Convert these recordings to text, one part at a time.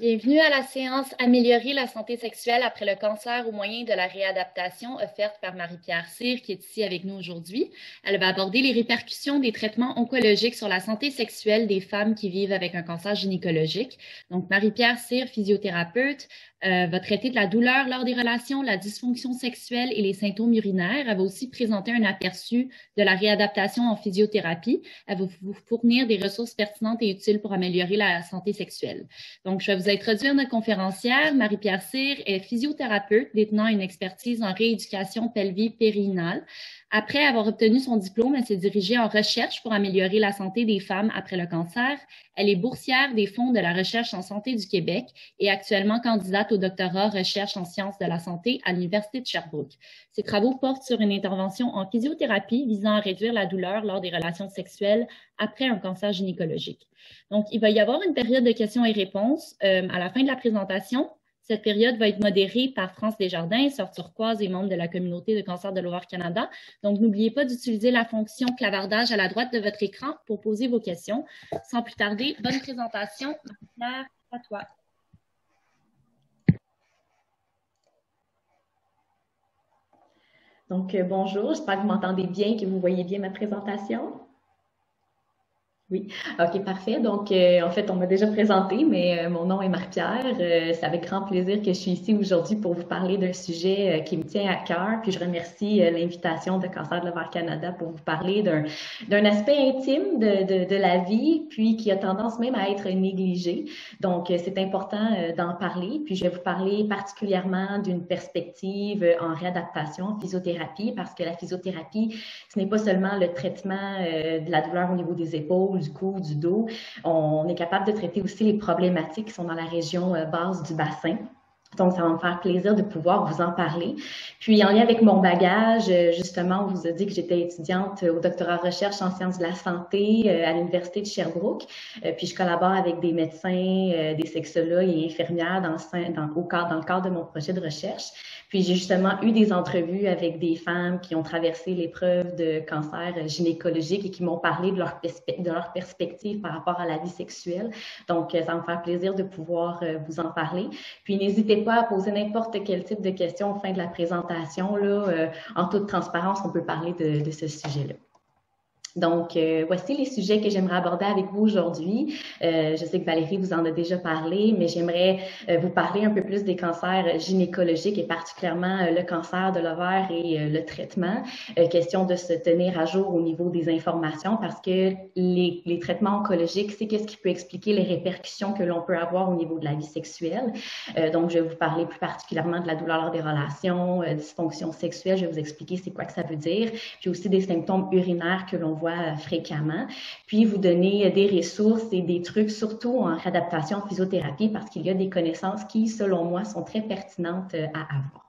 Bienvenue à la séance Améliorer la santé sexuelle après le cancer au moyen de la réadaptation offerte par Marie-Pierre Cyr qui est ici avec nous aujourd'hui. Elle va aborder les répercussions des traitements oncologiques sur la santé sexuelle des femmes qui vivent avec un cancer gynécologique. Donc, Marie-Pierre Cyr, physiothérapeute, va traiter de la douleur lors des relations, la dysfonction sexuelle et les symptômes urinaires. Elle va aussi présenter un aperçu de la réadaptation en physiothérapie. Elle va vous fournir des ressources pertinentes et utiles pour améliorer la santé sexuelle. Donc, je vais vous introduire notre conférencière. Marie-Pierre Cyr est physiothérapeute détenant une expertise en rééducation pelvie-périnale. Après avoir obtenu son diplôme, elle s'est dirigée en recherche pour améliorer la santé des femmes après le cancer. Elle est boursière des fonds de la recherche en santé du Québec et actuellement candidate au doctorat recherche en sciences de la santé à l'Université de Sherbrooke. Ses travaux portent sur une intervention en physiothérapie visant à réduire la douleur lors des relations sexuelles après un cancer gynécologique. Donc, il va y avoir une période de questions et réponses à la fin de la présentation. Cette période va être modérée par France Desjardins, sœur turquoise et membre de la communauté de cancer de l'ovaire Canada. Donc, n'oubliez pas d'utiliser la fonction clavardage à la droite de votre écran pour poser vos questions. Sans plus tarder, bonne présentation. Marie-Pierre, à toi. Donc, bonjour, j'espère que vous m'entendez bien, que vous voyez bien ma présentation. Oui, ok, parfait. Donc, en fait, on m'a déjà présenté, mais mon nom est Marie-Pierre. C'est avec grand plaisir que je suis ici aujourd'hui pour vous parler d'un sujet qui me tient à cœur. Puis, je remercie l'invitation de Cancer de l'ovaire Canada pour vous parler d'un aspect intime de la vie, puis qui a tendance même à être négligé. Donc, c'est important d'en parler. Puis, je vais vous parler particulièrement d'une perspective en réadaptation, en physiothérapie, parce que la physiothérapie, ce n'est pas seulement le traitement de la douleur au niveau des épaules, du cou, du dos. On est capable de traiter aussi les problématiques qui sont dans la région basse du bassin. Donc, ça va me faire plaisir de pouvoir vous en parler. Puis, en lien avec mon bagage, justement, on vous a dit que j'étais étudiante au doctorat recherche en sciences de la santé à l'Université de Sherbrooke. Puis, je collabore avec des médecins, des sexologues et infirmières dans le cadre de mon projet de recherche. Puis, j'ai justement eu des entrevues avec des femmes qui ont traversé l'épreuve de cancer gynécologique et qui m'ont parlé de leur perspective par rapport à la vie sexuelle. Donc, ça va me faire plaisir de pouvoir vous en parler. Puis, n'hésitez pas à poser n'importe quel type de questions au fin de la présentation. Là, en toute transparence, on peut parler de ce sujet-là. Donc, voici les sujets que j'aimerais aborder avec vous aujourd'hui. Je sais que Valérie vous en a déjà parlé, mais j'aimerais vous parler un peu plus des cancers gynécologiques et particulièrement le cancer de l'ovaire et le traitement. Question de se tenir à jour au niveau des informations parce que les traitements oncologiques, c'est qu'est-ce qui peut expliquer les répercussions que l'on peut avoir au niveau de la vie sexuelle. Donc, je vais vous parler plus particulièrement de la douleur lors des relations, dysfonction sexuelle. Je vais vous expliquer c'est quoi que ça veut dire, puis aussi des symptômes urinaires que l'on voit fréquemment, puis vous donner des ressources et des trucs, surtout en réadaptation en physiothérapie, parce qu'il y a des connaissances qui, selon moi, sont très pertinentes à avoir.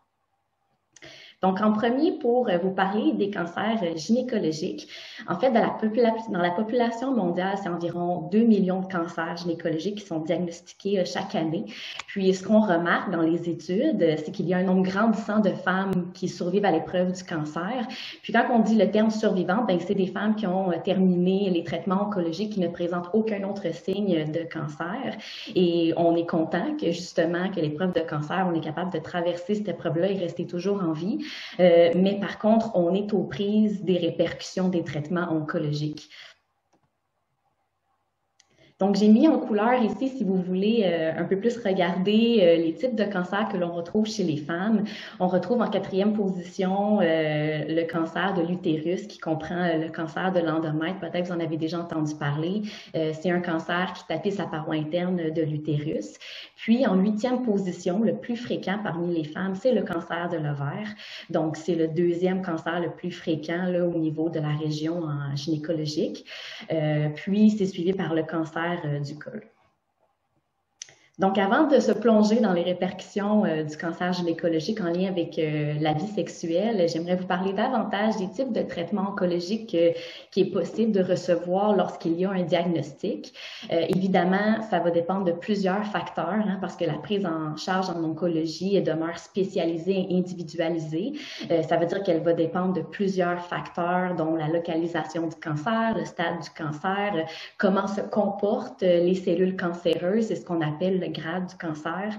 Donc, en premier, pour vous parler des cancers gynécologiques, en fait, dans la population mondiale, c'est environ 2 millions de cancers gynécologiques qui sont diagnostiqués chaque année. Puis, ce qu'on remarque dans les études, c'est qu'il y a un nombre grandissant de femmes qui survivent à l'épreuve du cancer. Puis, quand on dit le terme survivante, ben, c'est des femmes qui ont terminé les traitements oncologiques qui ne présentent aucun autre signe de cancer. Et on est content que, justement, que l'épreuve de cancer, on est capable de traverser cette épreuve-là et rester toujours en vie. Mais par contre, on est aux prises des répercussions des traitements oncologiques. Donc, j'ai mis en couleur ici, si vous voulez un peu plus regarder les types de cancers que l'on retrouve chez les femmes. On retrouve en quatrième position le cancer de l'utérus qui comprend le cancer de l'endomètre. Peut-être que vous en avez déjà entendu parler. C'est un cancer qui tapisse la paroi interne de l'utérus. Puis, en huitième position, le plus fréquent parmi les femmes, c'est le cancer de l'ovaire. Donc, c'est le deuxième cancer le plus fréquent là, au niveau de la région gynécologique. Puis, c'est suivi par le cancer du col. Donc, avant de se plonger dans les répercussions du cancer gynécologique en lien avec la vie sexuelle, j'aimerais vous parler davantage des types de traitements oncologiques qui est possible de recevoir lorsqu'il y a un diagnostic. Évidemment, ça va dépendre de plusieurs facteurs, hein, parce que la prise en charge en oncologie demeure spécialisée et individualisée. Ça veut dire qu'elle va dépendre de plusieurs facteurs, dont la localisation du cancer, le stade du cancer, comment se comportent les cellules cancéreuses, c'est ce qu'on appelle le grade du cancer,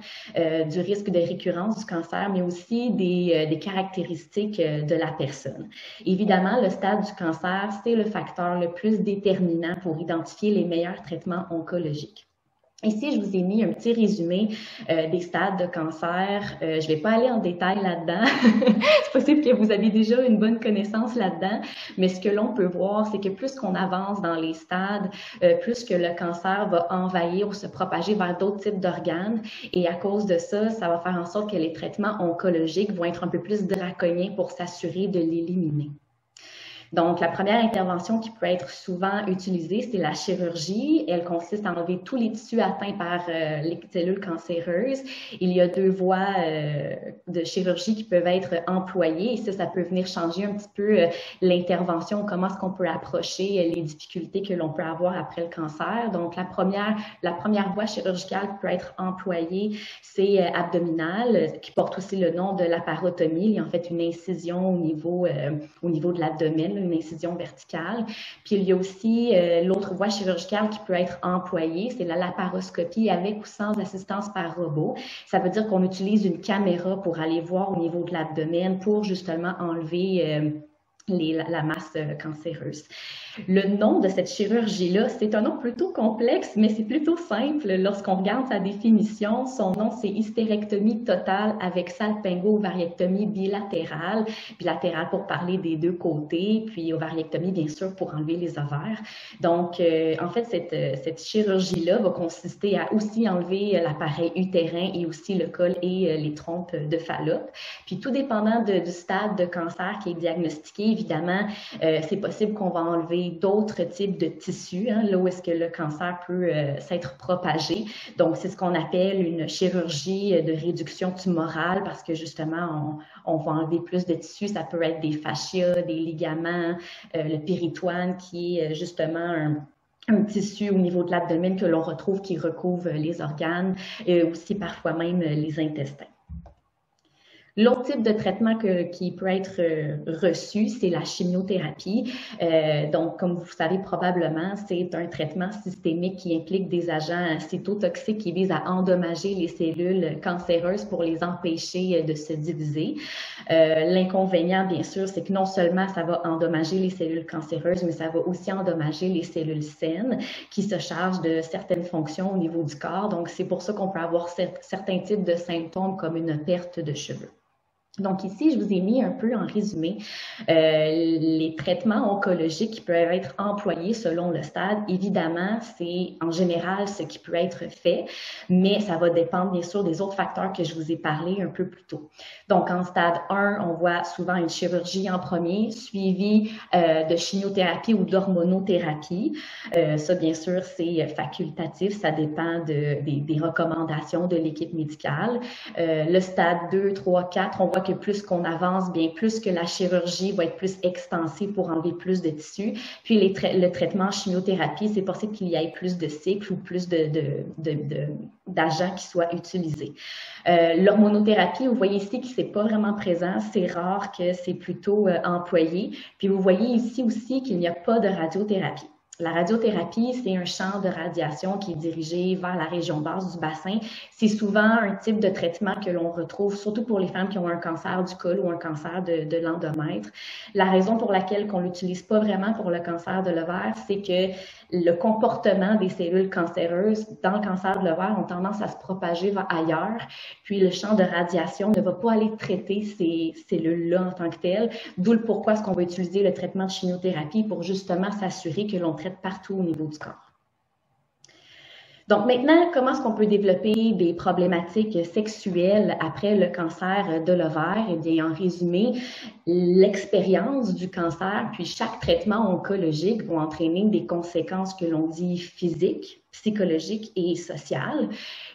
du risque de récurrence du cancer, mais aussi des caractéristiques de la personne. Évidemment, le stade du cancer, c'est le facteur le plus déterminant pour identifier les meilleurs traitements oncologiques. Ici, je vous ai mis un petit résumé des stades de cancer. Je ne vais pas aller en détail là-dedans. C'est possible que vous avez déjà une bonne connaissance là-dedans, mais ce que l'on peut voir, c'est que plus qu'on avance dans les stades, plus que le cancer va envahir ou se propager vers d'autres types d'organes. Et à cause de ça, ça va faire en sorte que les traitements oncologiques vont être un peu plus draconiens pour s'assurer de l'éliminer. Donc, la première intervention qui peut être souvent utilisée, c'est la chirurgie. Elle consiste à enlever tous les tissus atteints par les cellules cancéreuses. Il y a deux voies de chirurgie qui peuvent être employées et ça peut venir changer un petit peu l'intervention, comment est-ce qu'on peut approcher les difficultés que l'on peut avoir après le cancer. Donc, la première voie chirurgicale qui peut être employée, c'est abdominale, qui porte aussi le nom de laparotomie. Il y a en fait une incision au niveau de l'abdomen, une incision verticale. Puis il y a aussi l'autre voie chirurgicale qui peut être employée, c'est la laparoscopie avec ou sans assistance par robot. Ça veut dire qu'on utilise une caméra pour aller voir au niveau de l'abdomen pour justement enlever la masse cancéreuse. Le nom de cette chirurgie-là, c'est un nom plutôt complexe, mais c'est plutôt simple. Lorsqu'on regarde sa définition, son nom, c'est hystérectomie totale avec salpingo-ovariectomie bilatérale. Bilatérale pour parler des deux côtés, puis ovariectomie, bien sûr, pour enlever les ovaires. Donc, en fait, cette chirurgie-là va consister à aussi enlever l'appareil utérin et aussi le col et les trompes de Fallope. Puis, tout dépendant du stade de cancer qui est diagnostiqué, évidemment, c'est possible qu'on va enlever d'autres types de tissus, hein, là où est-ce que le cancer peut s'être propagé. Donc, c'est ce qu'on appelle une chirurgie de réduction tumorale parce que justement, on va enlever plus de tissus. Ça peut être des fascias, des ligaments, le péritoine qui est justement un tissu au niveau de l'abdomen que l'on retrouve qui recouvre les organes et aussi parfois même les intestins. L'autre type de traitement qui peut être reçu, c'est la chimiothérapie. Donc, comme vous savez probablement, c'est un traitement systémique qui implique des agents cytotoxiques qui visent à endommager les cellules cancéreuses pour les empêcher de se diviser. L'inconvénient, bien sûr, c'est que non seulement ça va endommager les cellules cancéreuses, mais ça va aussi endommager les cellules saines qui se chargent de certaines fonctions au niveau du corps. Donc, c'est pour ça qu'on peut avoir certains types de symptômes comme une perte de cheveux. Donc ici, je vous ai mis un peu en résumé les traitements oncologiques qui peuvent être employés selon le stade. Évidemment, c'est en général ce qui peut être fait, mais ça va dépendre bien sûr des autres facteurs que je vous ai parlé un peu plus tôt. Donc en stade 1, on voit souvent une chirurgie en premier, suivie de chimiothérapie ou d'hormonothérapie. Ça, bien sûr, c'est facultatif, ça dépend des recommandations de l'équipe médicale. Le stade 2, 3, 4, on voit que plus qu'on avance, bien plus que la chirurgie va être plus extensive pour enlever plus de tissus. Puis le traitement en chimiothérapie, c'est possible qu'il y ait plus de cycles ou plus d'agents qui soient utilisés. L'hormonothérapie, vous voyez ici que c'est pas vraiment présent, c'est rare que c'est plutôt employé. Puis vous voyez ici aussi qu'il n'y a pas de radiothérapie. La radiothérapie, c'est un champ de radiation qui est dirigé vers la région basse du bassin. C'est souvent un type de traitement que l'on retrouve, surtout pour les femmes qui ont un cancer du col ou un cancer de l'endomètre. La raison pour laquelle on l'utilise pas vraiment pour le cancer de l'ovaire, c'est que le comportement des cellules cancéreuses dans le cancer de l'ovaire ont tendance à se propager vers ailleurs. Puis le champ de radiation ne va pas aller traiter ces cellules-là en tant que telles. D'où le pourquoi est-ce qu'on va utiliser le traitement de chimiothérapie pour justement s'assurer que l'on traite partout au niveau du corps. Donc maintenant, comment est-ce qu'on peut développer des problématiques sexuelles après le cancer de l'ovaire? Eh bien, en résumé, l'expérience du cancer, puis chaque traitement oncologique vont entraîner des conséquences que l'on dit physiques, psychologiques et sociales.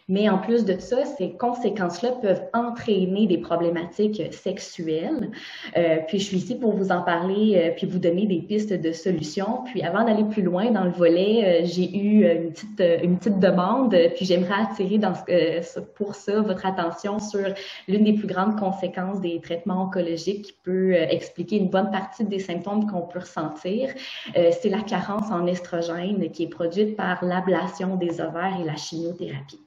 Mais en plus de ça, ces conséquences-là peuvent entraîner des problématiques sexuelles. Puis je suis ici pour vous en parler, puis vous donner des pistes de solutions. Puis avant d'aller plus loin dans le volet, j'ai eu une petite demande, puis j'aimerais attirer pour ça votre attention sur l'une des plus grandes conséquences des traitements oncologiques qui peut expliquer une bonne partie des symptômes qu'on peut ressentir. C'est la carence en estrogène qui est produite par l'ablation des ovaires et la chimiothérapie.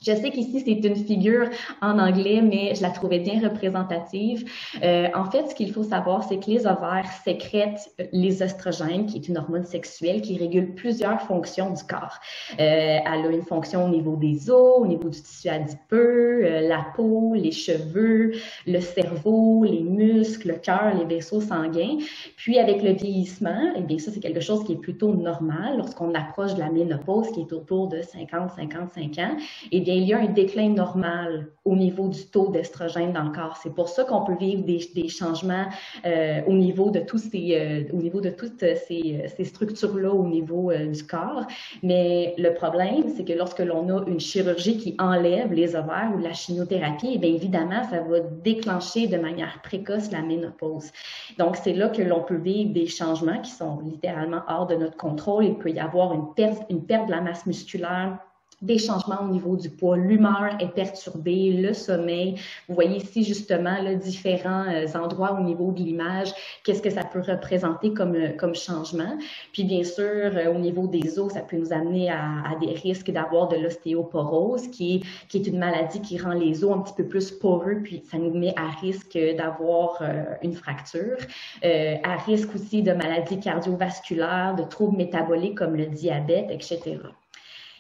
Je sais qu'ici, c'est une figure en anglais, mais je la trouvais bien représentative. En fait, ce qu'il faut savoir, c'est que les ovaires sécrètent les oestrogènes, qui est une hormone sexuelle qui régule plusieurs fonctions du corps. Elle a une fonction au niveau des os, au niveau du tissu adipeux, la peau, les cheveux, le cerveau, les muscles, le cœur, les vaisseaux sanguins. Puis, avec le vieillissement, eh bien, ça, c'est quelque chose qui est plutôt normal lorsqu'on approche de la ménopause, qui est autour de 50-55 ans. Eh bien, il y a un déclin normal au niveau du taux d'estrogène dans le corps. C'est pour ça qu'on peut vivre des changements au niveau de toutes ces structures-là au niveau du corps. Mais le problème, c'est que lorsque l'on a une chirurgie qui enlève les ovaires ou la chimiothérapie, eh bien, évidemment, ça va déclencher de manière précoce la ménopause. Donc, c'est là que l'on peut vivre des changements qui sont littéralement hors de notre contrôle. Il peut y avoir une perte de la masse musculaire, des changements au niveau du poids, l'humeur est perturbée, le sommeil. Vous voyez ici justement là, différents endroits au niveau de l'image, qu'est-ce que ça peut représenter comme changement. Puis bien sûr, au niveau des os, ça peut nous amener à des risques d'avoir de l'ostéoporose, qui est une maladie qui rend les os un petit peu plus poreux, puis ça nous met à risque d'avoir une fracture. À risque aussi de maladies cardiovasculaires, de troubles métaboliques comme le diabète, etc.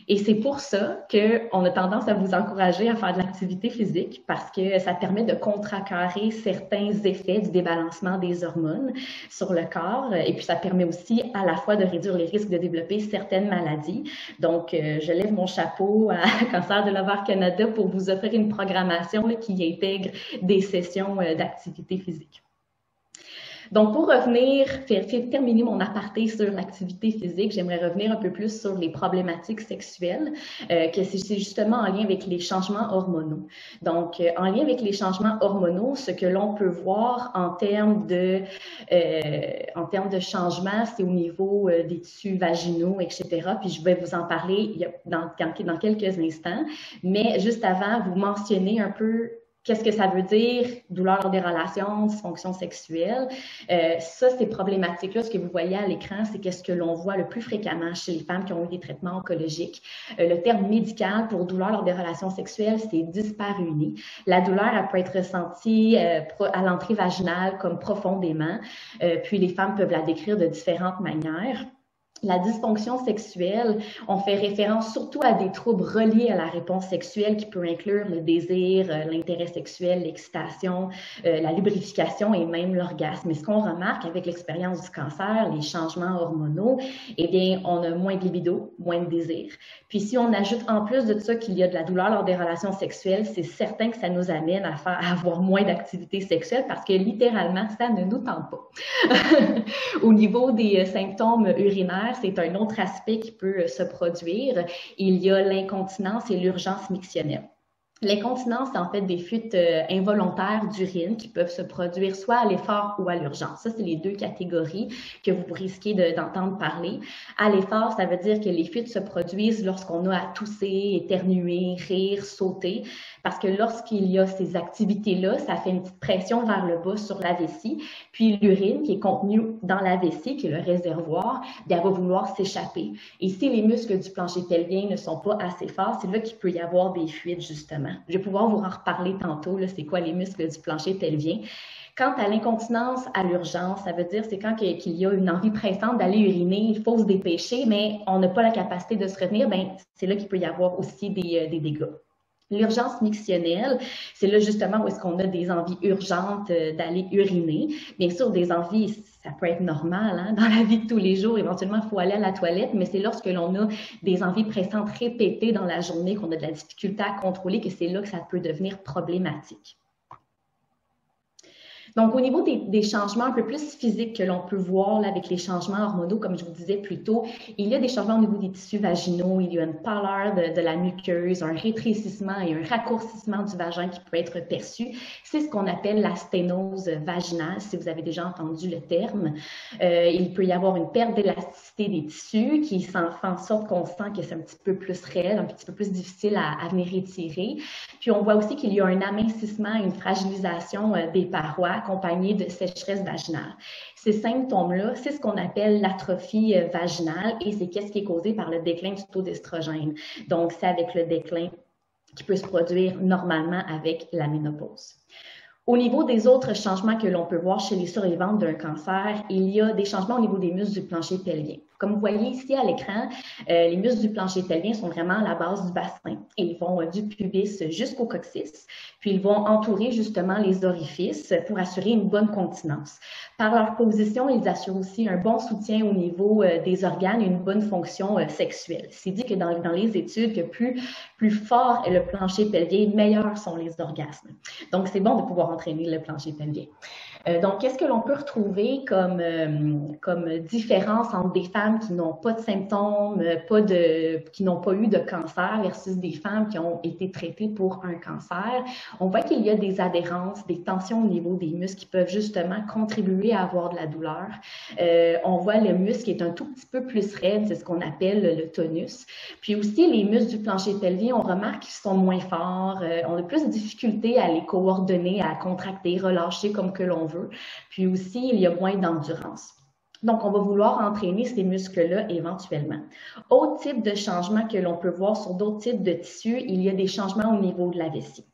Et c'est pour ça qu'on a tendance à vous encourager à faire de l'activité physique parce que ça permet de contrecarrer certains effets du débalancement des hormones sur le corps. Et puis, ça permet aussi à la fois de réduire les risques de développer certaines maladies. Donc, je lève mon chapeau à Cancer de l'ovaire Canada pour vous offrir une programmation là, qui intègre des sessions d'activité physique. Donc, pour terminer mon aparté sur l'activité physique, j'aimerais revenir un peu plus sur les problématiques sexuelles, que c'est justement en lien avec les changements hormonaux. Donc, en lien avec les changements hormonaux, ce que l'on peut voir en termes de changements, c'est au niveau des tissus vaginaux, etc. Puis, je vais vous en parler dans quelques instants. Mais juste avant, vous mentionnez un peu qu'est-ce que ça veut dire, douleur lors des relations, dysfonction sexuelle. Ça, ces problématiques-là, ce que vous voyez à l'écran, c'est qu'est-ce que l'on voit le plus fréquemment chez les femmes qui ont eu des traitements oncologiques. Le terme médical pour douleur lors des relations sexuelles, c'est dyspareunie. La douleur, elle peut être ressentie à l'entrée vaginale comme profondément, puis les femmes peuvent la décrire de différentes manières. La dysfonction sexuelle, on fait référence surtout à des troubles reliés à la réponse sexuelle qui peut inclure le désir, l'intérêt sexuel, l'excitation, la lubrification et même l'orgasme. Et ce qu'on remarque avec l'expérience du cancer, les changements hormonaux, eh bien, on a moins de libido, moins de désir. Puis si on ajoute en plus de ça qu'il y a de la douleur lors des relations sexuelles, c'est certain que ça nous amène à avoir moins d'activité sexuelle parce que littéralement, ça ne nous tente pas. Au niveau des symptômes urinaires, c'est un autre aspect qui peut se produire. Il y a l'incontinence et l'urgence mictionnelle. L'incontinence, c'est en fait des fuites involontaires d'urine qui peuvent se produire soit à l'effort ou à l'urgence. Ça, c'est les deux catégories que vous risquez d'entendre parler. À l'effort, ça veut dire que les fuites se produisent lorsqu'on a à tousser, éternuer, rire, sauter, parce que lorsqu'il y a ces activités-là, ça fait une petite pression vers le bas sur la vessie, puis l'urine qui est contenue dans la vessie, qui est le réservoir, bien, elle va vouloir s'échapper. Et si les muscles du plancher pelvien ne sont pas assez forts, c'est là qu'il peut y avoir des fuites, justement. Je vais pouvoir vous en reparler tantôt, c'est quoi les muscles du plancher pelvien. Quant à l'incontinence à l'urgence, ça veut dire c'est quand qu'il y a une envie pressante d'aller uriner, il faut se dépêcher, mais on n'a pas la capacité de se retenir, bien, c'est là qu'il peut y avoir aussi des dégâts. L'urgence mictionnelle, c'est là justement où est-ce qu'on a des envies urgentes d'aller uriner. Bien sûr, des envies, ça peut être normal hein, dans la vie de tous les jours. Éventuellement, il faut aller à la toilette, mais c'est lorsque l'on a des envies pressantes répétées dans la journée, qu'on a de la difficulté à contrôler, que c'est là que ça peut devenir problématique. Donc, au niveau des changements un peu plus physiques que l'on peut voir là, avec les changements hormonaux, comme je vous disais plus tôt, il y a des changements au niveau des tissus vaginaux, il y a une pâleur de la muqueuse, un rétrécissement et un raccourcissement du vagin qui peut être perçu. C'est ce qu'on appelle la sténose vaginale, si vous avez déjà entendu le terme. Il peut y avoir une perte d'élasticité des tissus qui fait en sorte qu'on sent que c'est un petit peu plus raide, un petit peu plus difficile à venir étirer. Puis on voit aussi qu'il y a un amincissement, une fragilisation des parois accompagnée de sécheresse vaginale. Ces symptômes-là, c'est ce qu'on appelle l'atrophie vaginale et c'est qu'est-ce qui est causé par le déclin du taux d'estrogène. Donc, c'est avec le déclin qui peut se produire normalement avec la ménopause. Au niveau des autres changements que l'on peut voir chez les survivantes d'un cancer, il y a des changements au niveau des muscles du plancher pelvien. Comme vous voyez ici à l'écran, les muscles du plancher pelvien sont vraiment à la base du bassin. Ils vont du pubis jusqu'au coccyx, puis ils vont entourer justement les orifices pour assurer une bonne continence. Par leur position, ils assurent aussi un bon soutien au niveau des organes et une bonne fonction sexuelle. C'est dit que dans les études que plus fort est le plancher pelvien, meilleurs sont les orgasmes. Donc, c'est bon de pouvoir entraîner le plancher pelvien. Donc, qu'est-ce que l'on peut retrouver comme différence entre des femmes qui n'ont pas de symptômes, qui n'ont pas eu de cancer versus des femmes qui ont été traitées pour un cancer? On voit qu'il y a des adhérences, des tensions au niveau des muscles qui peuvent justement contribuer à avoir de la douleur. On voit le muscle qui est un tout petit peu plus raide, c'est ce qu'on appelle le tonus. Puis aussi, les muscles du plancher pelvien, on remarque qu'ils sont moins forts, on a plus de difficulté à les coordonner, à contracter, relâcher comme que l'on veut. Puis aussi, il y a moins d'endurance. Donc, on va vouloir entraîner ces muscles-là éventuellement. Autre type de changement que l'on peut voir sur d'autres types de tissus, il y a des changements au niveau de la vessie.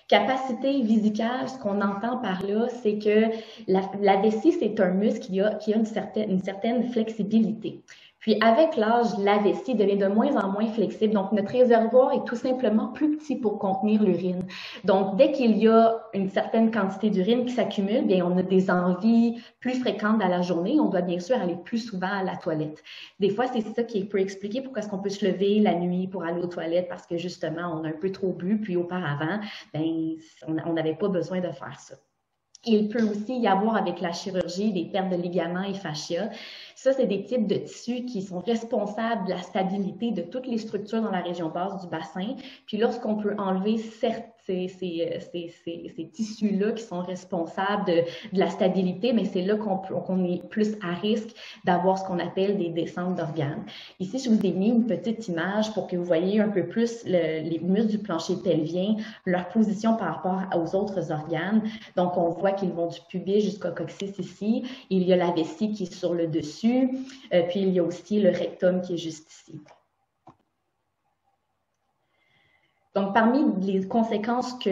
Capacité vésicale, ce qu'on entend par là, c'est que la vessie, c'est un muscle qui a une certaine flexibilité. Puis avec l'âge, la vessie devient de moins en moins flexible. Donc, notre réservoir est tout simplement plus petit pour contenir l'urine. Donc, dès qu'il y a une certaine quantité d'urine qui s'accumule, bien, on a des envies plus fréquentes dans la journée. On doit bien sûr aller plus souvent à la toilette. Des fois, c'est ça qui peut expliquer pourquoi est-ce qu'on peut se lever la nuit pour aller aux toilettes parce que justement, on a un peu trop bu. Puis auparavant, bien, on n'avait pas besoin de faire ça. Il peut aussi y avoir avec la chirurgie des pertes de ligaments et fascia. Ça, c'est des types de tissus qui sont responsables de la stabilité de toutes les structures dans la région basse du bassin. Puis lorsqu'on peut enlever ces tissus-là qui sont responsables de la stabilité, mais c'est là qu'on est plus à risque d'avoir ce qu'on appelle des descentes d'organes. Ici, je vous ai mis une petite image pour que vous voyez un peu plus les muscles du plancher pelvien, leur position par rapport aux autres organes. Donc, on voit qu'ils vont du pubis jusqu'au coccyx ici. Il y a la vessie qui est sur le dessus. Puis, il y a aussi le rectum qui est juste ici. Donc, parmi les conséquences qui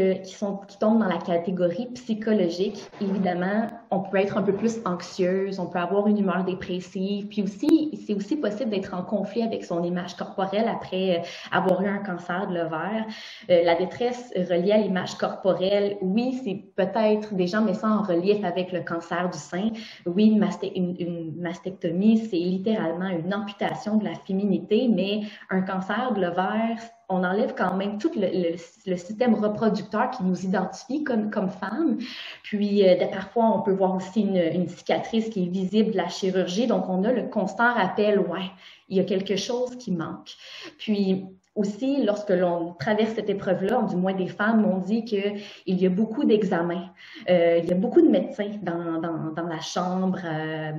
tombent dans la catégorie psychologique, évidemment, on peut être un peu plus anxieuse, on peut avoir une humeur dépressive, puis aussi, c'est aussi possible d'être en conflit avec son image corporelle après avoir eu un cancer de l'ovaire. La détresse reliée à l'image corporelle, oui, c'est peut-être, des gens mettent ça en relief avec le cancer du sein. Oui, une mastectomie, c'est littéralement une amputation de la féminité, mais un cancer de l'ovaire, on enlève quand même tout le système reproducteur qui nous identifie comme femmes. Puis, parfois, on peut voir aussi une cicatrice qui est visible de la chirurgie. Donc, on a le constant rappel, ouais, il y a quelque chose qui manque. Puis, aussi, lorsque l'on traverse cette épreuve-là, du moins des femmes m'ont dit qu'il y a beaucoup d'examens. Il y a beaucoup de médecins dans la chambre,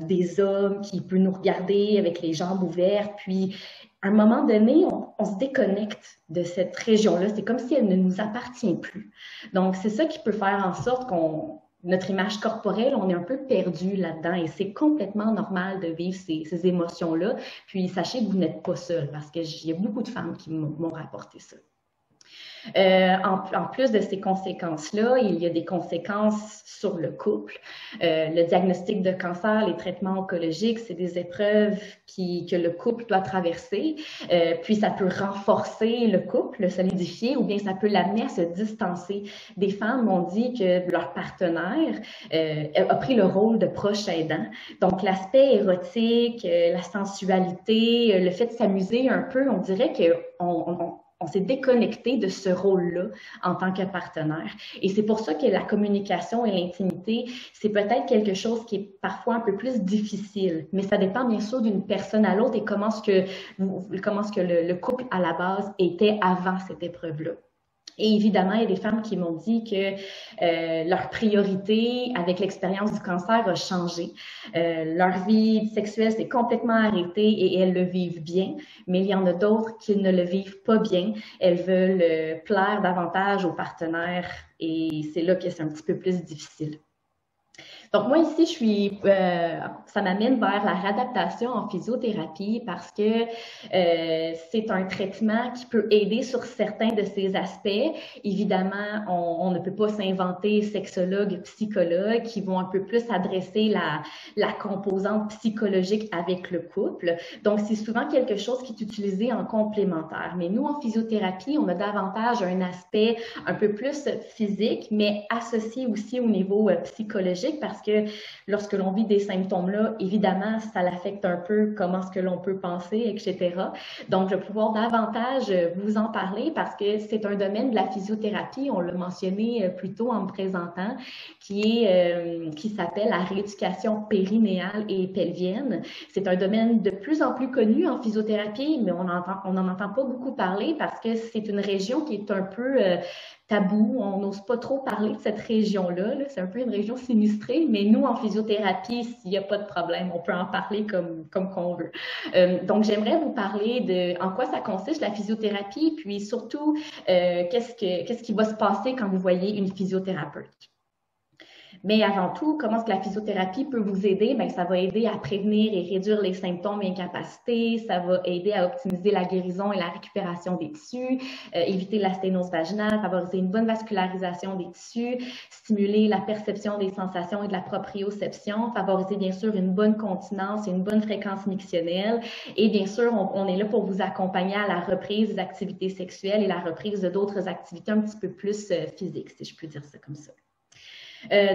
des hommes qui peuvent nous regarder avec les jambes ouvertes. Puis, à un moment donné, on se déconnecte de cette région-là. C'est comme si elle ne nous appartient plus. Donc, c'est ça qui peut faire en sorte notre image corporelle, on est un peu perdu là-dedans et c'est complètement normal de vivre ces émotions-là. Puis, sachez que vous n'êtes pas seul parce qu'il y a beaucoup de femmes qui m'ont rapporté ça. En plus de ces conséquences-là, il y a des conséquences sur le couple. Le diagnostic de cancer, les traitements oncologiques, c'est des épreuves que le couple doit traverser. Puis ça peut renforcer le couple, le solidifier, ou bien ça peut l'amener à se distancer. Des femmes m'ont dit que leur partenaire a pris le rôle de proche aidant. Donc l'aspect érotique, la sensualité, le fait de s'amuser un peu, on dirait que on s'est déconnecté de ce rôle-là en tant que partenaire. Et c'est pour ça que la communication et l'intimité, c'est peut-être quelque chose qui est parfois un peu plus difficile, mais ça dépend bien sûr d'une personne à l'autre et comment est-ce que le couple à la base était avant cette épreuve-là. Et évidemment, il y a des femmes qui m'ont dit que leur priorité avec l'expérience du cancer a changé. Leur vie sexuelle s'est complètement arrêtée et elles le vivent bien, mais il y en a d'autres qui ne le vivent pas bien. Elles veulent plaire davantage aux partenaires et c'est là que c'est un petit peu plus difficile. Donc, moi, ici, ça m'amène vers la réadaptation en physiothérapie parce que c'est un traitement qui peut aider sur certains de ces aspects. Évidemment, on ne peut pas s'inventer sexologues, psychologues qui vont un peu plus adresser la composante psychologique avec le couple. Donc, c'est souvent quelque chose qui est utilisé en complémentaire. Mais nous, en physiothérapie, on a davantage un aspect un peu plus physique, mais associé aussi au niveau psychologique parce que lorsque l'on vit des symptômes-là, évidemment, ça l'affecte un peu comment est-ce que l'on peut penser, etc. Donc, je vais pouvoir davantage vous en parler parce que c'est un domaine de la physiothérapie, on l'a mentionné plus tôt en me présentant, qui s'appelle la rééducation périnéale et pelvienne. C'est un domaine de plus en plus connu en physiothérapie, mais on n'en entend pas beaucoup parler parce que c'est une région qui est un peu tabou, on n'ose pas trop parler de cette région-là. C'est un peu une région sinistrée, mais nous, en physiothérapie, s'il n'y a pas de problème, on peut en parler comme qu'on veut. Donc, j'aimerais vous parler de en quoi ça consiste la physiothérapie, puis surtout, qu'est-ce qui va se passer quand vous voyez une physiothérapeute. Mais avant tout, comment est-ce que la physiothérapie peut vous aider? Bien, ça va aider à prévenir et réduire les symptômes et incapacités, ça va aider à optimiser la guérison et la récupération des tissus, éviter la sténose vaginale, favoriser une bonne vascularisation des tissus, stimuler la perception des sensations et de la proprioception, favoriser bien sûr une bonne continence et une bonne fréquence mictionnelle. Et bien sûr, on est là pour vous accompagner à la reprise des activités sexuelles et la reprise d'autres activités un petit peu plus physiques, si je peux dire ça comme ça.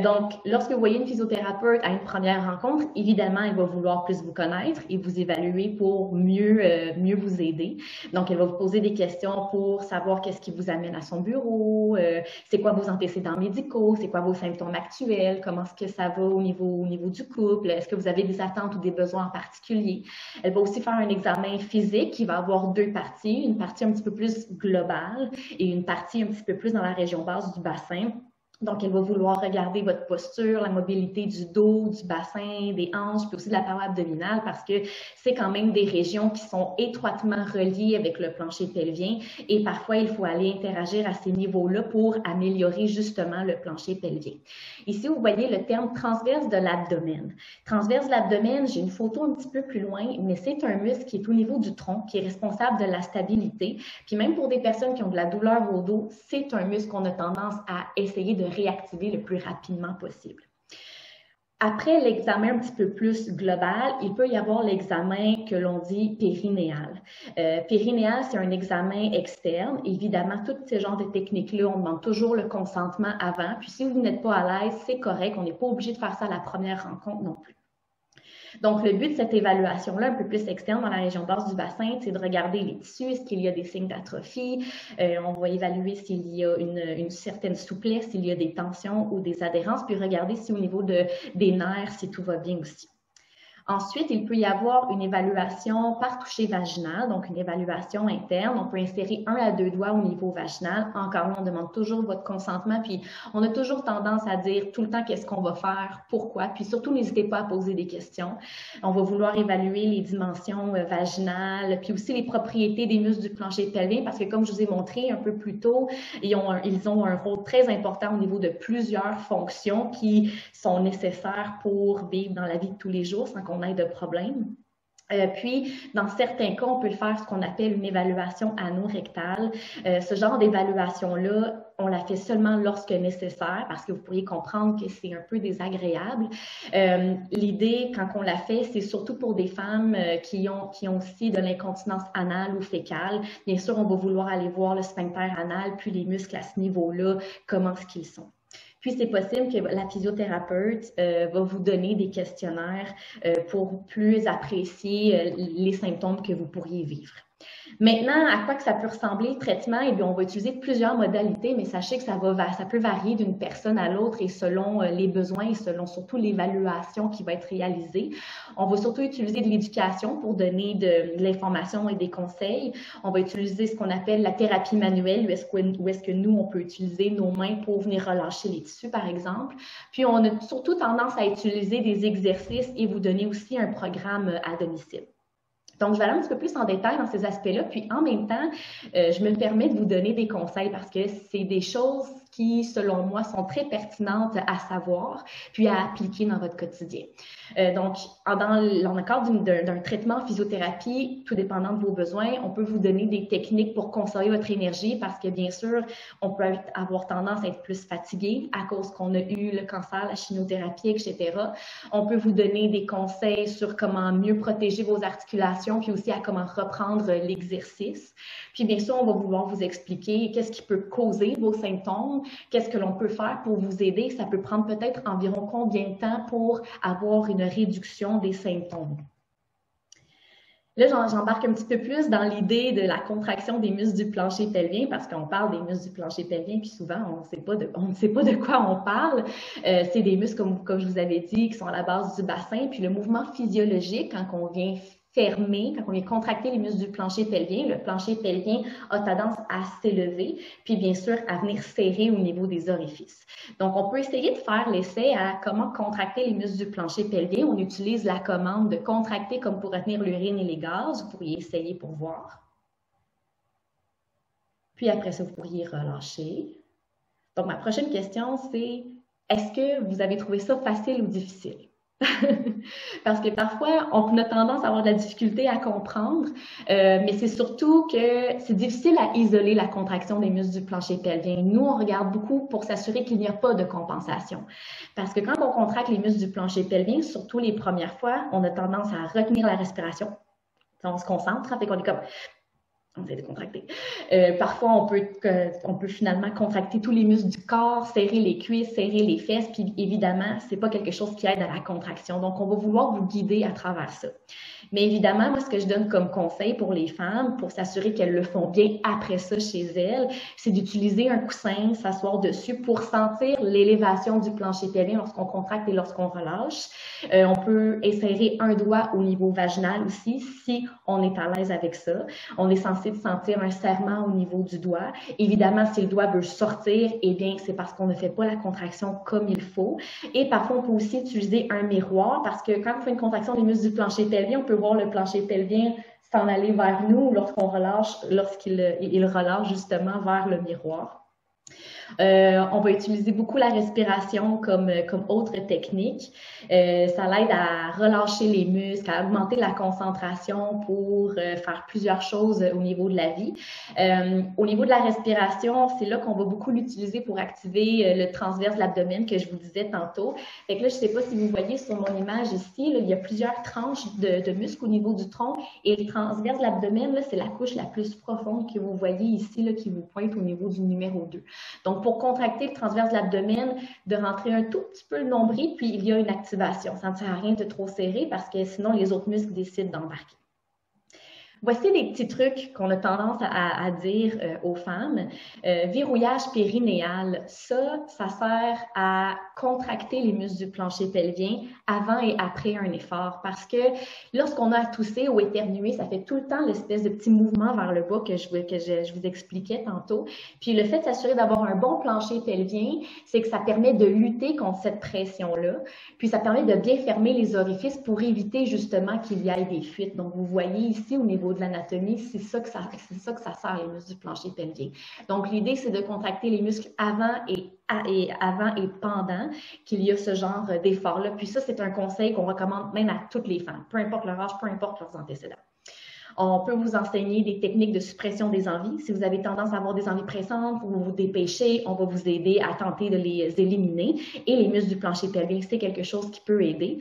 Donc, lorsque vous voyez une physiothérapeute à une première rencontre, évidemment, elle va vouloir plus vous connaître et vous évaluer pour mieux vous aider. Donc, elle va vous poser des questions pour savoir qu'est-ce qui vous amène à son bureau, c'est quoi vos antécédents médicaux, c'est quoi vos symptômes actuels, comment est-ce que ça va au niveau du couple, est-ce que vous avez des attentes ou des besoins en particulier. Elle va aussi faire un examen physique qui va avoir deux parties, une partie un petit peu plus globale et une partie un petit peu plus dans la région basse du bassin. Donc, elle va vouloir regarder votre posture, la mobilité du dos, du bassin, des hanches, puis aussi de la paroi abdominale parce que c'est quand même des régions qui sont étroitement reliées avec le plancher pelvien et parfois, il faut aller interagir à ces niveaux-là pour améliorer justement le plancher pelvien. Ici, vous voyez le terme transverse de l'abdomen. Transverse de l'abdomen, j'ai une photo un petit peu plus loin, mais c'est un muscle qui est au niveau du tronc, qui est responsable de la stabilité. Puis même pour des personnes qui ont de la douleur au dos, c'est un muscle qu'on a tendance à essayer de réactiver le plus rapidement possible. Après l'examen un petit peu plus global, il peut y avoir l'examen que l'on dit périnéal. Périnéal, c'est un examen externe. Évidemment, tous ces genres de techniques-là, on demande toujours le consentement avant. Puis si vous n'êtes pas à l'aise, c'est correct. On n'est pas obligé de faire ça à la première rencontre non plus. Donc, le but de cette évaluation-là, un peu plus externe dans la région basse du bassin, c'est de regarder les tissus, est-ce qu'il y a des signes d'atrophie, on va évaluer s'il y a une certaine souplesse, s'il y a des tensions ou des adhérences, puis regarder si au niveau des nerfs, si tout va bien aussi. Ensuite, il peut y avoir une évaluation par toucher vaginal, donc une évaluation interne. On peut insérer 1 à 2 doigts au niveau vaginal. Encore là, on demande toujours votre consentement, puis on a toujours tendance à dire tout le temps qu'est-ce qu'on va faire, pourquoi, puis surtout, n'hésitez pas à poser des questions. On va vouloir évaluer les dimensions vaginales, puis aussi les propriétés des muscles du plancher pelvien, parce que comme je vous ai montré un peu plus tôt, ils ont un rôle très important au niveau de plusieurs fonctions qui sont nécessaires pour vivre dans la vie de tous les jours sans qu'on ait de problème. Puis, dans certains cas, on peut faire ce qu'on appelle une évaluation anorectale. Ce genre d'évaluation-là, on la fait seulement lorsque nécessaire parce que vous pourriez comprendre que c'est un peu désagréable. L'idée, quand on la fait, c'est surtout pour des femmes qui ont aussi de l'incontinence anale ou fécale. Bien sûr, on va vouloir aller voir le sphincter anal puis les muscles à ce niveau-là, comment est-ce qu'ils sont. Puis, c'est possible que la physiothérapeute va vous donner des questionnaires pour plus apprécier les symptômes que vous pourriez vivre. Maintenant, à quoi que ça peut ressembler le traitement? Eh bien, on va utiliser plusieurs modalités, mais sachez que ça peut varier d'une personne à l'autre et selon les besoins et selon surtout l'évaluation qui va être réalisée. On va surtout utiliser de l'éducation pour donner de l'information et des conseils. On va utiliser ce qu'on appelle la thérapie manuelle, où est-ce que nous, on peut utiliser nos mains pour venir relâcher les tissus, par exemple. Puis, on a surtout tendance à utiliser des exercices et vous donner aussi un programme à domicile. Donc, je vais aller un petit peu plus en détail dans ces aspects-là, puis en même temps, je me permets de vous donner des conseils parce que c'est des choses qui, selon moi, sont très pertinentes à savoir, puis à appliquer dans votre quotidien. Donc, dans le cadre d'un traitement en physiothérapie, tout dépendant de vos besoins, on peut vous donner des techniques pour conserver votre énergie parce que, bien sûr, on peut avoir tendance à être plus fatigué à cause qu'on a eu le cancer, la chimiothérapie, etc. On peut vous donner des conseils sur comment mieux protéger vos articulations, puis aussi à comment reprendre l'exercice. Puis bien sûr, on va vouloir vous expliquer qu'est-ce qui peut causer vos symptômes, qu'est-ce que l'on peut faire pour vous aider. Ça peut prendre peut-être environ combien de temps pour avoir une réduction des symptômes. Là, j'embarque un petit peu plus dans l'idée de la contraction des muscles du plancher pelvien parce qu'on parle des muscles du plancher pelvien, puis souvent, on ne sait pas de quoi on parle. C'est des muscles, comme je vous avais dit, qui sont à la base du bassin. Puis le mouvement physiologique, quand on vient fermer, quand on vient contracter les muscles du plancher pelvien, le plancher pelvien a tendance à s'élever, puis bien sûr à venir serrer au niveau des orifices. Donc, on peut essayer de faire l'essai à comment contracter les muscles du plancher pelvien. On utilise la commande de contracter comme pour retenir l'urine et les gaz. Vous pourriez essayer pour voir. Puis après ça, vous pourriez relâcher. Donc, ma prochaine question, c'est est-ce que vous avez trouvé ça facile ou difficile? Parce que parfois, on a tendance à avoir de la difficulté à comprendre, mais c'est surtout que c'est difficile à isoler la contraction des muscles du plancher pelvien. Nous, on regarde beaucoup pour s'assurer qu'il n'y a pas de compensation. Parce que quand on contracte les muscles du plancher pelvien, surtout les premières fois, on a tendance à retenir la respiration. On se concentre, fait qu'on est comme... On essaie de contracter. Parfois, on peut finalement contracter tous les muscles du corps, serrer les cuisses, serrer les fesses, puis évidemment, c'est pas quelque chose qui aide à la contraction. Donc, on va vouloir vous guider à travers ça. Mais évidemment, moi, ce que je donne comme conseil pour les femmes, pour s'assurer qu'elles le font bien après ça chez elles, c'est d'utiliser un coussin, s'asseoir dessus pour sentir l'élévation du plancher pelvien lorsqu'on contracte et lorsqu'on relâche. On peut insérer un doigt au niveau vaginal aussi, si on est à l'aise avec ça. On est censé sentir un serrement au niveau du doigt. Évidemment, si le doigt veut sortir, eh bien, c'est parce qu'on ne fait pas la contraction comme il faut. Et parfois, on peut aussi utiliser un miroir parce que quand on fait une contraction des muscles du plancher pelvien, on peut voir le plancher pelvien s'en aller vers nous lorsqu'on relâche, lorsqu'il relâche justement vers le miroir. On va utiliser beaucoup la respiration comme autre technique. Ça l'aide à relâcher les muscles, à augmenter la concentration pour faire plusieurs choses au niveau de la vie. Au niveau de la respiration, c'est là qu'on va beaucoup l'utiliser pour activer le transverse de l'abdomen que je vous disais tantôt. Fait que là, je ne sais pas si vous voyez sur mon image ici, là, il y a plusieurs tranches de muscles au niveau du tronc et le transverse de l'abdomen, c'est la couche la plus profonde que vous voyez ici, là, qui vous pointe au niveau du numéro 2. Donc, pour contracter le transverse de l'abdomen, de rentrer un tout petit peu le nombril, puis il y a une activation. Ça ne sert à rien de trop serrer parce que sinon, les autres muscles décident d'embarquer. Voici des petits trucs qu'on a tendance à dire aux femmes. Verrouillage périnéal, ça sert à contracter les muscles du plancher pelvien avant et après un effort parce que lorsqu'on a à tousser ou éternuer, ça fait tout le temps l'espèce de petit mouvement vers le bas que je vous expliquais tantôt. Puis le fait de s'assurer d'avoir un bon plancher pelvien, c'est que ça permet de lutter contre cette pression-là. Puis ça permet de bien fermer les orifices pour éviter justement qu'il y ait des fuites. Donc vous voyez ici au niveau de l'anatomie, c'est ça que ça sert les muscles du plancher pelvien. Donc l'idée, c'est de contracter les muscles avant et pendant qu'il y a ce genre d'effort-là. Puis ça, c'est un conseil qu'on recommande même à toutes les femmes, peu importe leur âge, peu importe leurs antécédents. On peut vous enseigner des techniques de suppression des envies. Si vous avez tendance à avoir des envies pressantes, vous vous dépêchez, on va vous aider à tenter de les éliminer. Et les muscles du plancher pelvien, c'est quelque chose qui peut aider.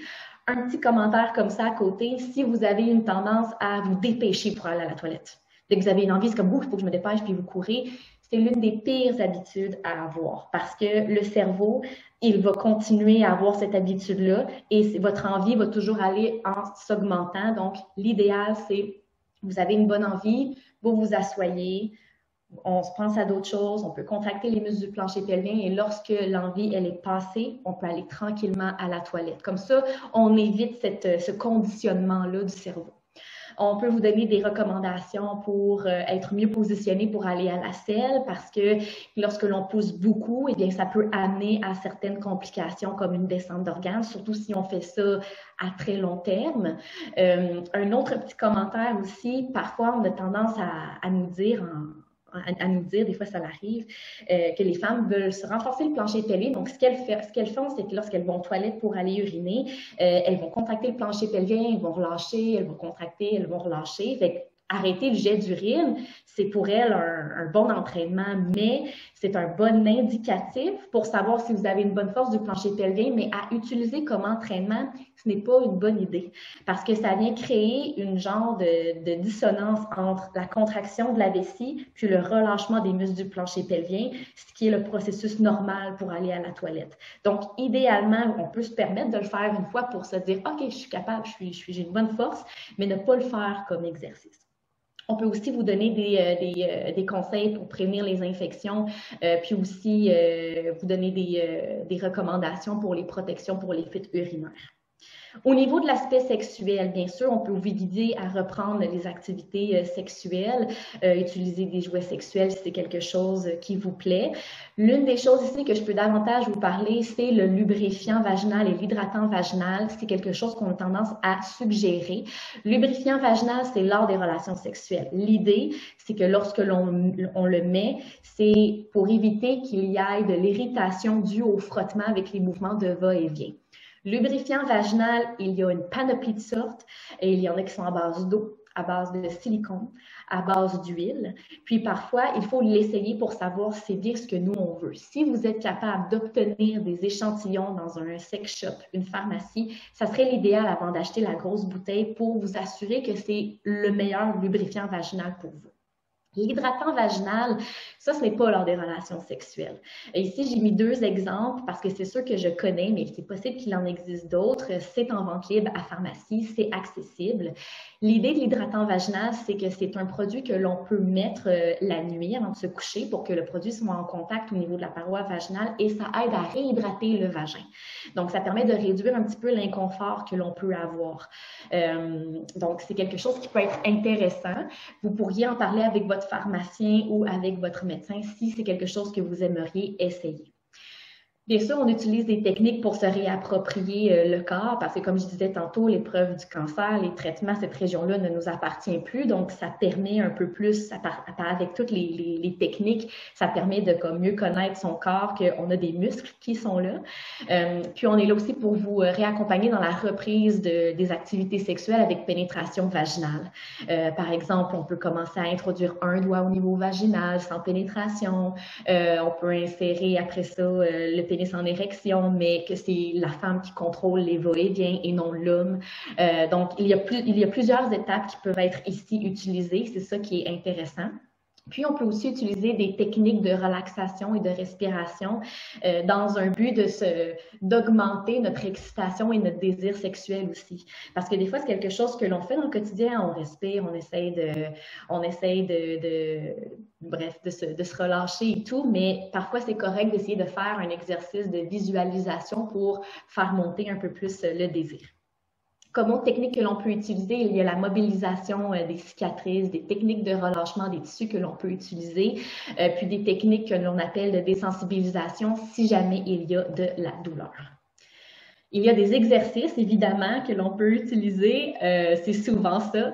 Un petit commentaire comme ça à côté, si vous avez une tendance à vous dépêcher pour aller à la toilette. Dès que vous avez une envie, c'est comme, il faut que je me dépêche, puis vous courez. C'est l'une des pires habitudes à avoir parce que le cerveau, il va continuer à avoir cette habitude-là et votre envie va toujours aller en s'augmentant. Donc, l'idéal, c'est Vous avez une bonne envie, vous vous asseyez, on se pense à d'autres choses, on peut contracter les muscles du plancher pelvien et lorsque l'envie, elle est passée, on peut aller tranquillement à la toilette. Comme ça, on évite ce conditionnement-là du cerveau. On peut vous donner des recommandations pour être mieux positionné pour aller à la selle parce que lorsque l'on pousse beaucoup, eh bien, ça peut amener à certaines complications comme une descente d'organes, surtout si on fait ça à très long terme. Un autre petit commentaire aussi, parfois on a tendance à nous dire des fois ça m'arrive, que les femmes veulent se renforcer le plancher pelvien. Donc, ce qu'elles font, c'est que lorsqu'elles vont aux toilettes pour aller uriner, elles vont contracter le plancher pelvien, elles vont relâcher, elles vont contracter, elles vont relâcher. Fait que arrêter le jet d'urine, c'est pour elles un bon entraînement, mais c'est un bon indicatif pour savoir si vous avez une bonne force du plancher pelvien, mais à utiliser comme entraînement, ce n'est pas une bonne idée parce que ça vient créer une genre de dissonance entre la contraction de la vessie puis le relâchement des muscles du plancher pelvien, ce qui est le processus normal pour aller à la toilette. Donc, idéalement, on peut se permettre de le faire une fois pour se dire « OK, je suis capable, j'ai une bonne force », mais ne pas le faire comme exercice. On peut aussi vous donner des conseils pour prévenir les infections, puis aussi vous donner des recommandations pour les protections pour les fuites urinaires. Au niveau de l'aspect sexuel, bien sûr, on peut vous guider à reprendre les activités sexuelles, utiliser des jouets sexuels si c'est quelque chose qui vous plaît. L'une des choses ici que je peux davantage vous parler, c'est le lubrifiant vaginal et l'hydratant vaginal. C'est quelque chose qu'on a tendance à suggérer. Lubrifiant vaginal, c'est lors des relations sexuelles. L'idée, c'est que lorsque l'on le met, c'est pour éviter qu'il y ait de l'irritation due au frottement avec les mouvements de va-et-vient. Lubrifiant vaginal, il y a une panoplie de sortes et il y en a qui sont à base d'eau, à base de silicone, à base d'huile. Puis parfois, il faut l'essayer pour savoir si c'est bien ce que nous, on veut. Si vous êtes capable d'obtenir des échantillons dans un sex shop, une pharmacie, ça serait l'idéal avant d'acheter la grosse bouteille pour vous assurer que c'est le meilleur lubrifiant vaginal pour vous. L'hydratant vaginal, ça, ce n'est pas lors des relations sexuelles. Et ici, j'ai mis 2 exemples parce que c'est sûr que je connais, mais c'est possible qu'il en existe d'autres. C'est en vente libre à pharmacie, c'est accessible. L'idée de l'hydratant vaginal, c'est que c'est un produit que l'on peut mettre la nuit avant de se coucher pour que le produit soit en contact au niveau de la paroi vaginale et ça aide à réhydrater le vagin. Donc, ça permet de réduire un petit peu l'inconfort que l'on peut avoir. Donc, c'est quelque chose qui peut être intéressant. Vous pourriez en parler avec votre pharmacien ou avec votre médecin si c'est quelque chose que vous aimeriez essayer. Bien sûr, on utilise des techniques pour se réapproprier le corps parce que, comme je disais tantôt, l'épreuve du cancer, les traitements, cette région-là ne nous appartient plus. Donc, ça permet un peu plus, avec toutes les techniques, ça permet de mieux connaître son corps, qu'on a des muscles qui sont là. Puis, on est là aussi pour vous réaccompagner dans la reprise des activités sexuelles avec pénétration vaginale. Par exemple, on peut commencer à introduire un doigt au niveau vaginal sans pénétration. On peut insérer après ça le pénis en érection, mais que c'est la femme qui contrôle les va-et-vient et non l'homme. Donc, il y a plusieurs étapes qui peuvent être ici utilisées. C'est ça qui est intéressant. Puis, on peut aussi utiliser des techniques de relaxation et de respiration dans un but d'augmenter notre excitation et notre désir sexuel aussi. Parce que des fois, c'est quelque chose que l'on fait dans le quotidien, on respire, on essaye de se relâcher et tout, mais parfois, c'est correct d'essayer de faire un exercice de visualisation pour faire monter un peu plus le désir. Comme autre technique que l'on peut utiliser, il y a la mobilisation des cicatrices, des techniques de relâchement des tissus que l'on peut utiliser, puis des techniques que l'on appelle de désensibilisation si jamais il y a de la douleur. Il y a des exercices, évidemment, que l'on peut utiliser. C'est souvent ça.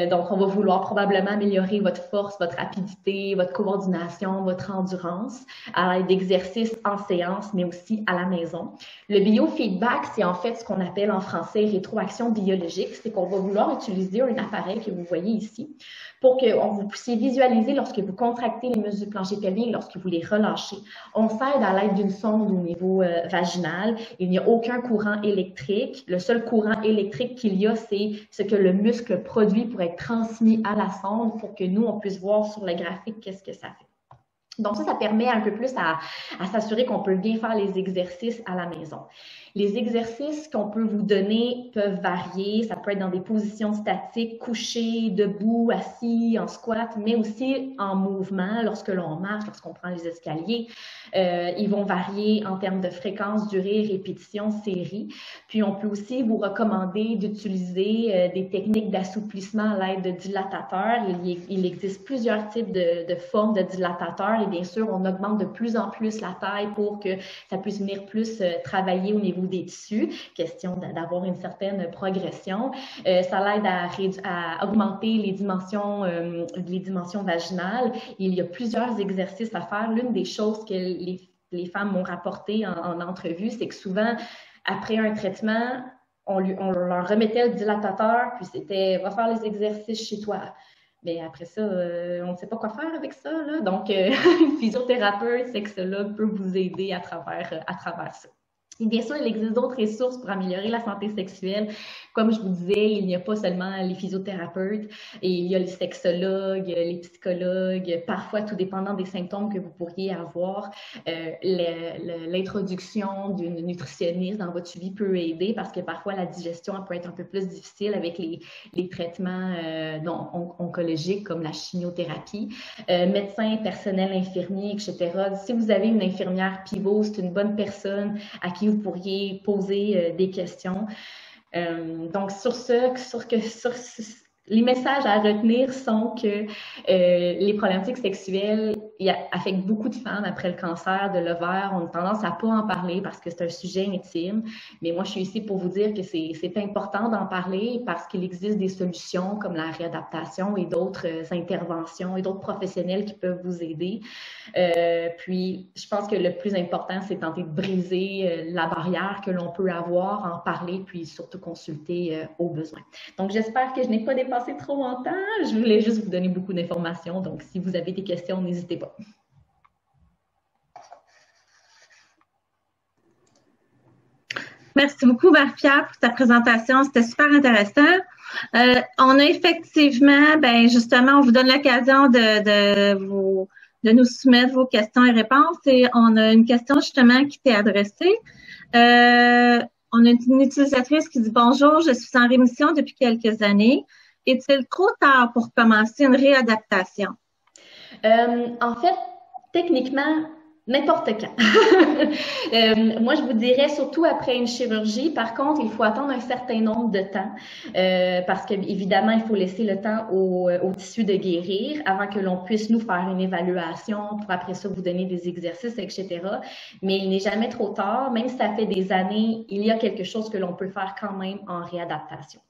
Donc, on va vouloir probablement améliorer votre force, votre rapidité, votre coordination, votre endurance à l'aide d'exercices en séance, mais aussi à la maison. Le biofeedback, c'est en fait ce qu'on appelle en français rétroaction biologique. C'est qu'on va vouloir utiliser un appareil que vous voyez ici pour que vous puissiez visualiser lorsque vous contractez les muscles du plancher pelvien et lorsque vous les relâchez. On s'aide à l'aide d'une sonde au niveau vaginal. Il n'y a aucun courant électrique. Le seul courant électrique qu'il y a, c'est ce que le muscle produit pour être transmis à la sonde pour que nous, on puisse voir sur le graphique qu'est-ce que ça fait. Donc ça permet un peu plus à s'assurer qu'on peut bien faire les exercices à la maison. Les exercices qu'on peut vous donner peuvent varier. Ça peut être dans des positions statiques, couché, debout, assis, en squat, mais aussi en mouvement lorsque l'on marche, lorsqu'on prend les escaliers. Ils vont varier en termes de fréquence, durée, répétition, série. Puis on peut aussi vous recommander d'utiliser des techniques d'assouplissement à l'aide de dilatateurs. Il existe plusieurs types de formes de dilatateurs et bien sûr, on augmente de plus en plus la taille pour que ça puisse venir plus travailler au niveau des tissus, question d'avoir une certaine progression. Ça l'aide à augmenter les dimensions vaginales. Il y a plusieurs exercices à faire. L'une des choses que les femmes m'ont rapporté en entrevue, c'est que souvent, après un traitement, on leur remettait le dilatateur, puis c'était « va faire les exercices chez toi ». Mais après ça, on ne sait pas quoi faire avec ça, là. Donc, une physiothérapeute, sexologue peut vous aider à travers ça. Et bien sûr, il existe d'autres ressources pour améliorer la santé sexuelle. Comme je vous disais, il n'y a pas seulement les physiothérapeutes, et il y a les sexologues, les psychologues, parfois tout dépendant des symptômes que vous pourriez avoir. L'introduction d'une nutritionniste dans votre suivi peut aider parce que parfois la digestion peut être un peu plus difficile avec les traitements oncologiques comme la chimiothérapie. Médecins, personnel infirmier, etc. Si vous avez une infirmière pivot, c'est une bonne personne à qui vous pourriez poser des questions. Donc, les messages à retenir sont que les problématiques sexuelles affectent beaucoup de femmes après le cancer de l'ovaire. On a tendance à pas en parler parce que c'est un sujet intime. Mais moi, je suis ici pour vous dire que c'est important d'en parler parce qu'il existe des solutions comme la réadaptation et d'autres interventions et d'autres professionnels qui peuvent vous aider. Puis, je pense que le plus important, c'est tenter de briser la barrière que l'on peut avoir, en parler, puis surtout consulter au besoin. Donc, j'espère que je n'ai pas dépassé trop en temps. Je voulais juste vous donner beaucoup d'informations. Donc, si vous avez des questions, n'hésitez pas. Merci beaucoup, Marie-Pierre, pour ta présentation. C'était super intéressant. On a effectivement, justement, on vous donne l'occasion de nous soumettre vos questions et réponses. Et on a une question justement qui t'est adressée. On a une utilisatrice qui dit « Bonjour, je suis en rémission depuis quelques années. Est-il trop tard pour commencer une réadaptation? » En fait, techniquement, n'importe quand. Moi, je vous dirais surtout après une chirurgie. Par contre, il faut attendre un certain nombre de temps parce qu'évidemment, il faut laisser le temps au tissu de guérir avant que l'on puisse nous faire une évaluation pour après ça vous donner des exercices, etc. Mais il n'est jamais trop tard. Même si ça fait des années, il y a quelque chose que l'on peut faire quand même en réadaptation.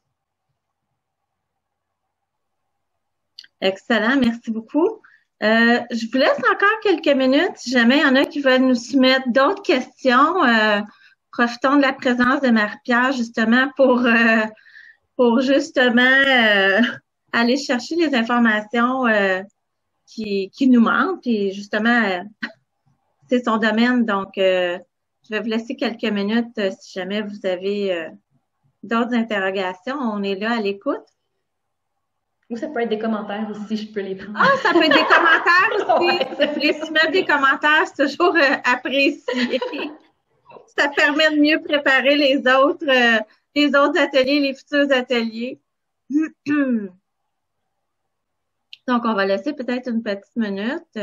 Excellent, merci beaucoup. Je vous laisse encore quelques minutes si jamais il y en a qui veulent nous soumettre d'autres questions. Profitons de la présence de Marie-Pierre justement pour justement aller chercher les informations qui nous manquent. Et justement, c'est son domaine. Donc, je vais vous laisser quelques minutes si jamais vous avez d'autres interrogations. On est là à l'écoute. Ou ça peut être des commentaires aussi, je peux les prendre. Ah, ça peut être des commentaires aussi. Ouais. Si vous voulez soumettre des commentaires, c'est toujours apprécié. Ça permet de mieux préparer les autres ateliers, les futurs ateliers. Donc, on va laisser peut-être une petite minute.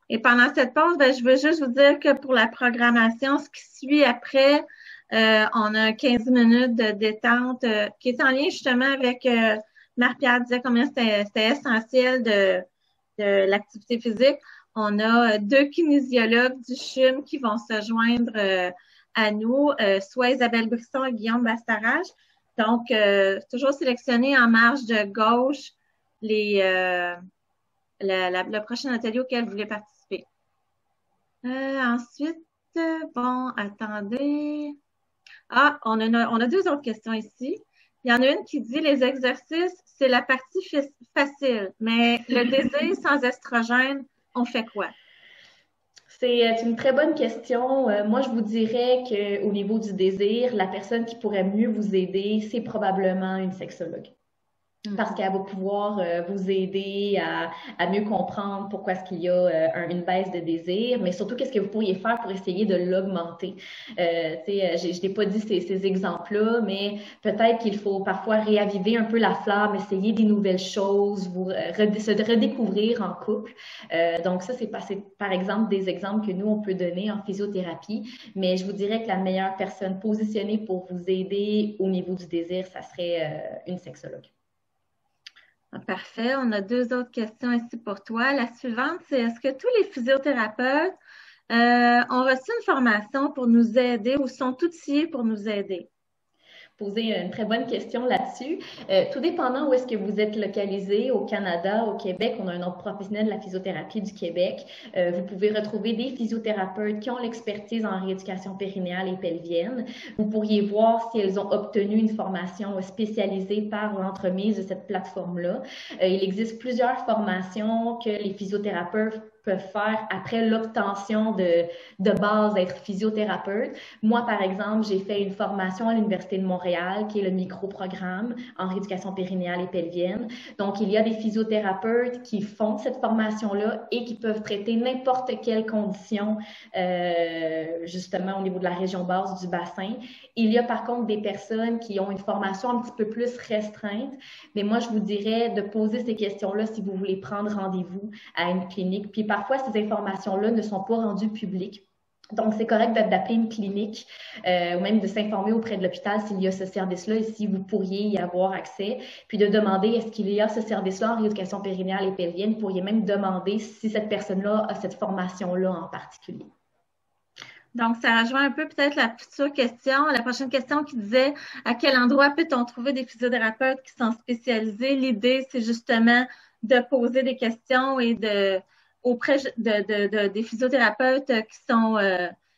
Et pendant cette pause, je veux juste vous dire que pour la programmation, ce qui suit après, on a 15 minutes de détente qui est en lien justement avec Marie-Pierre disait combien c'était essentiel de l'activité physique. On a 2 kinésiologues du CHUM qui vont se joindre à nous, soit Isabelle Brisson et Guillaume Bastarache. Donc, toujours sélectionner en marge de gauche le prochain atelier auquel vous voulez participer. Ensuite, bon, attendez. Ah, on a 2 autres questions ici. Il y en a une qui dit les exercices, c'est la partie facile, mais le désir sans estrogène, on fait quoi? C'est une très bonne question. Moi, je vous dirais qu'au niveau du désir, la personne qui pourrait mieux vous aider, c'est probablement une sexologue. parce qu'elle va pouvoir vous aider à mieux comprendre pourquoi est-ce qu'il y a une baisse de désir, mais surtout qu'est-ce que vous pourriez faire pour essayer de l'augmenter. Je n'ai pas dit ces exemples-là, mais peut-être qu'il faut parfois réaviver un peu la flamme, essayer des nouvelles choses, se redécouvrir en couple. Donc ça, c'est par exemple des exemples que nous, on peut donner en physiothérapie, mais je vous dirais que la meilleure personne positionnée pour vous aider au niveau du désir, ça serait une sexologue. Parfait. On a 2 autres questions ici pour toi. La suivante, c'est est-ce que tous les physiothérapeutes ont reçu une formation pour nous aider ou sont outillés pour nous aider? Poser une très bonne question là-dessus. Tout dépendant où est-ce que vous êtes localisé, au Canada, au Québec, on a un ordre professionnel de la physiothérapie du Québec. Vous pouvez retrouver des physiothérapeutes qui ont l'expertise en rééducation périnéale et pelvienne. Vous pourriez voir si elles ont obtenu une formation spécialisée par l'entremise de cette plateforme-là. Il existe plusieurs formations que les physiothérapeutes peuvent faire après l'obtention de base d'être physiothérapeute. Moi, par exemple, j'ai fait une formation à l'Université de Montréal, qui est le micro-programme en rééducation périnéale et pelvienne. Donc, il y a des physiothérapeutes qui font cette formation-là et qui peuvent traiter n'importe quelle condition, justement, au niveau de la région basse du bassin. Il y a par contre des personnes qui ont une formation un petit peu plus restreinte, mais moi, je vous dirais de poser ces questions-là si vous voulez prendre rendez-vous à une clinique. Puis parfois, ces informations-là ne sont pas rendues publiques. Donc, c'est correct d'appeler une clinique ou même de s'informer auprès de l'hôpital s'il y a ce service-là et si vous pourriez y avoir accès, puis de demander est-ce qu'il y a ce service-là en rééducation périnéale et pelvienne. Vous pourriez même demander si cette personne-là a cette formation-là en particulier. Donc, ça rejoint un peu peut-être la future question, la prochaine question qui disait à quel endroit peut-on trouver des physiothérapeutes qui sont spécialisés? L'idée, c'est justement de poser des questions et auprès des physiothérapeutes qui sont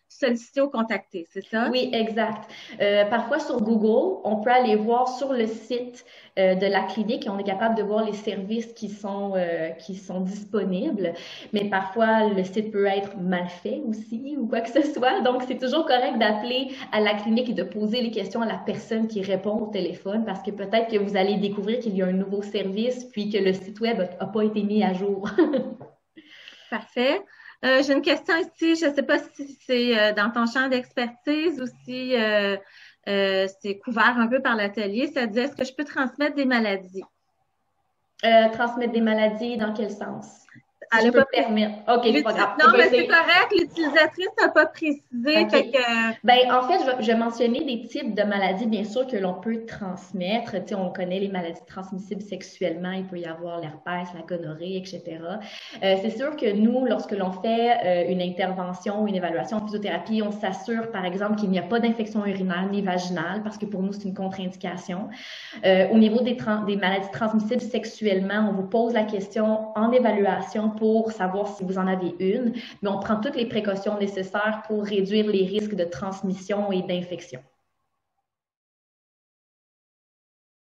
sollicités ou contactés, c'est ça? Oui, exact. Parfois sur Google, on peut aller voir sur le site de la clinique et on est capable de voir les services qui sont disponibles. Mais parfois, le site peut être mal fait aussi ou quoi que ce soit. Donc, c'est toujours correct d'appeler à la clinique et de poser les questions à la personne qui répond au téléphone parce que peut-être que vous allez découvrir qu'il y a un nouveau service puis que le site web n'a pas été mis à jour. Parfait. J'ai une question ici. Je ne sais pas si c'est dans ton champ d'expertise ou si c'est couvert un peu par l'atelier. Ça dit, est-ce que je peux transmettre des maladies? Transmettre des maladies, dans quel sens? Elle n'a pas permettre. OK, c'est pas grave. Non, mais c'est correct. L'utilisatrice n'a pas précisé. Okay. En fait, je vais mentionner des types de maladies, bien sûr, que l'on peut transmettre. Tu sais, on connaît les maladies transmissibles sexuellement. Il peut y avoir l'herpès, la gonorrhée, etc. C'est sûr que nous, lorsque l'on fait une intervention ou une évaluation en physiothérapie, on s'assure, par exemple, qu'il n'y a pas d'infection urinaire ni vaginale, parce que pour nous, c'est une contre-indication. Au niveau des maladies transmissibles sexuellement, on vous pose la question en évaluation pour savoir si vous en avez une, mais on prend toutes les précautions nécessaires pour réduire les risques de transmission et d'infection.